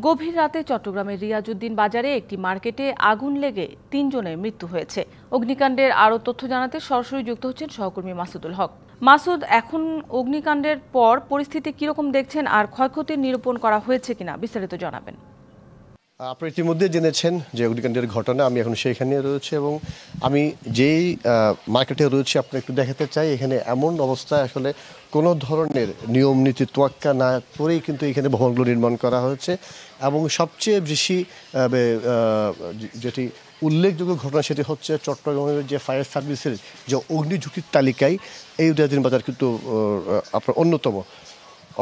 গভীর রাতে চট্টগ্রামের রিয়াজউদ্দিন বাজারে একটি মার্কেটে আগুন লেগে ৩ জনের মৃত্যু হয়েছে। অগ্নিকাণ্ডের আরও তথ্য জানাতে সরাসরি যুক্ত হচ্ছেন সহকর্মী মাসুদুল হক। মাসুদ, এখন অগ্নিকাণ্ডের পর পরিস্থিতি কিরকম দেখছেন আর ক্ষয়ক্ষতির নিরূপণ করা হয়েছে কিনা বিস্তারিত জানাবেন। আপনি ইতিমধ্যে জেনেছেন যে অগ্নিকাণ্ডের ঘটনা, আমি এখন সেইখানে রয়েছে এবং আমি যেই মার্কেটে রয়েছি আপনার একটু দেখাতে চাই। এখানে এমন অবস্থা, আসলে কোনো ধরনের নিয়ম নীতি তোয়াক্কা না করেই কিন্তু এখানে ভবনগুলো নির্মাণ করা হয়েছে এবং সবচেয়ে বেশি যেটি উল্লেখযোগ্য ঘটনা সেটি হচ্ছে চট্টগ্রামের যে ফায়ার সার্ভিসের যে অগ্নিঝুঁকির তালিকায় এই রিয়াজউদ্দিন বাজার কিন্তু আপনার অন্যতম।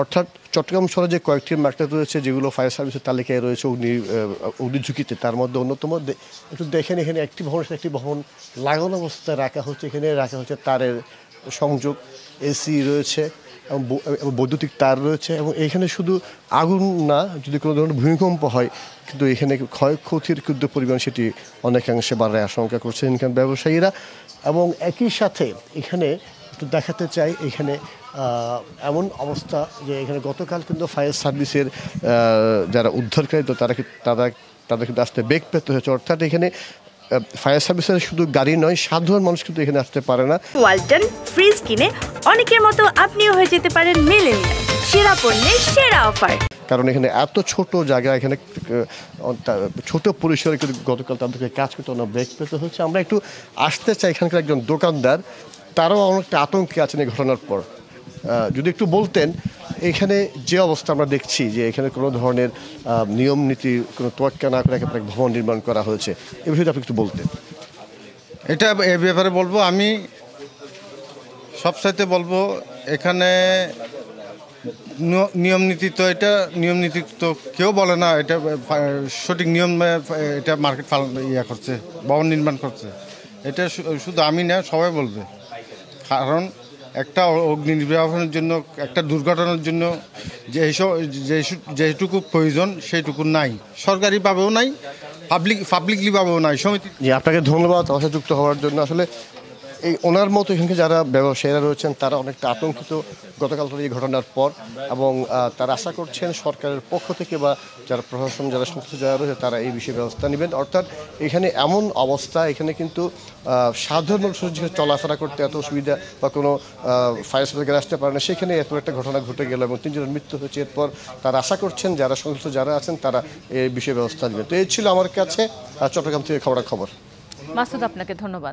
অর্থাৎ চট্টগ্রাম শহরে যে কয়েকটি মার্কেট রয়েছে যেগুলো ফায়ার সার্ভিসের তালিকায় রয়েছে অগ্নিঝুঁকিতে, তার মধ্যে অন্যতম। একটু দেখেন, এখানে একটি ভবনের সাথে একটি ভবন লাগানো অবস্থায় রাখা হচ্ছে। এখানে রাখা হচ্ছে তারের সংযোগ, এসি রয়েছে এবং বৈদ্যুতিক তার রয়েছে এবং এখানে শুধু আগুন না, যদি কোনো ধরনের ভূমিকম্প হয় কিন্তু এখানে ক্ষয়ক্ষতির কিন্তু পরিমাণ সেটি অনেকাংশে বাড়ার আশঙ্কা করছেন এখানে ব্যবসায়ীরা। এবং একই সাথে এখানে একটু দেখাতে চাই, এখানে এমন অবস্থা যে এখানে গতকাল কিন্তু ফায়ার সার্ভিসের যারা উদ্ধারকারী তো তারা কিন্তু আসতে বেগ পেতে হয়েছে। অর্থাৎ এখানে ফায়ার সার্ভিসের শুধু গাড়ি নয়, সাধারণ মানুষ কিন্তু এখানে আসতে পারে না। ওয়ালটন ফ্রিজ কিনে অনেকের মতো আপনিও হয়ে যেতে পারেন মিলেনিয়াল সেরা পণ্যের সেরা অফার। কারণ এখানে এত ছোট জায়গা, এখানে ছোট পরিসরে কিন্তু গতকাল তাদেরকে কাজ করতে অনেক বেগ পেতে হচ্ছে। আমরা একটু আসতে চাই, এখানকার একজন দোকানদার, তারাও অনেকটা আতঙ্কে আছেন এই ঘটনার পর। যদি একটু বলতেন, এখানে যে অবস্থা আমরা দেখছি যে এখানে কোনো ধরনের নিয়ম নীতি কোনো তোয়াক্কা না করে একেবারে ভবন নির্মাণ করা হয়েছে, এ বিষয়ে আপনি একটু বলতেন। এটা এ ব্যাপারে বলবো, আমি সবসাইতে বলবো এখানে নিয়ম নীতি তো কেউ বলে না। এটা সঠিক নিয়ম, এটা মার্কেট করছে, ভবন নির্মাণ করছে। এটা শুধু আমি না, সবাই বলবে। কারণ একটা অগ্নি নির্বাপনের জন্য, একটা দুর্ঘটনার জন্য যেটুকু প্রয়োজন সেইটুকু নাই, সরকারিভাবেও নাই, পাবলিকলিভাবেও নাই, সমিতি। আপনাকে ধন্যবাদ আমার সাথে যুক্ত হওয়ার জন্য। আসলে এই ওনার মতো এখানে যারা ব্যবসায়ীরা রয়েছেন তারা অনেকটা আতঙ্কিত গতকাল এই ঘটনার পর, এবং তারা আশা করছেন সরকারের পক্ষ থেকে বা যারা প্রশাসন, যারা সংশ্লিষ্ট যারা রয়েছে তারা এই বিষয়ে ব্যবস্থা নেবেন। অর্থাৎ এখানে এমন অবস্থা, এখানে কিন্তু সাধারণ মানুষের চলাফেরা করতে এত অসুবিধা বা কোনো ফায়ার সার্ভিস আসতে পারে না, সেখানে এত একটা ঘটনা ঘটে গেল এবং 3 জনের মৃত্যু হয়েছে। এরপর তারা আশা করছেন যারা সংশ্লিষ্ট যারা আছেন তারা এই বিষয়ে ব্যবস্থা নেবেন। তো এই ছিল আমার কাছে চট্টগ্রাম থেকে খবর। মাসুদ, আপনাকে ধন্যবাদ।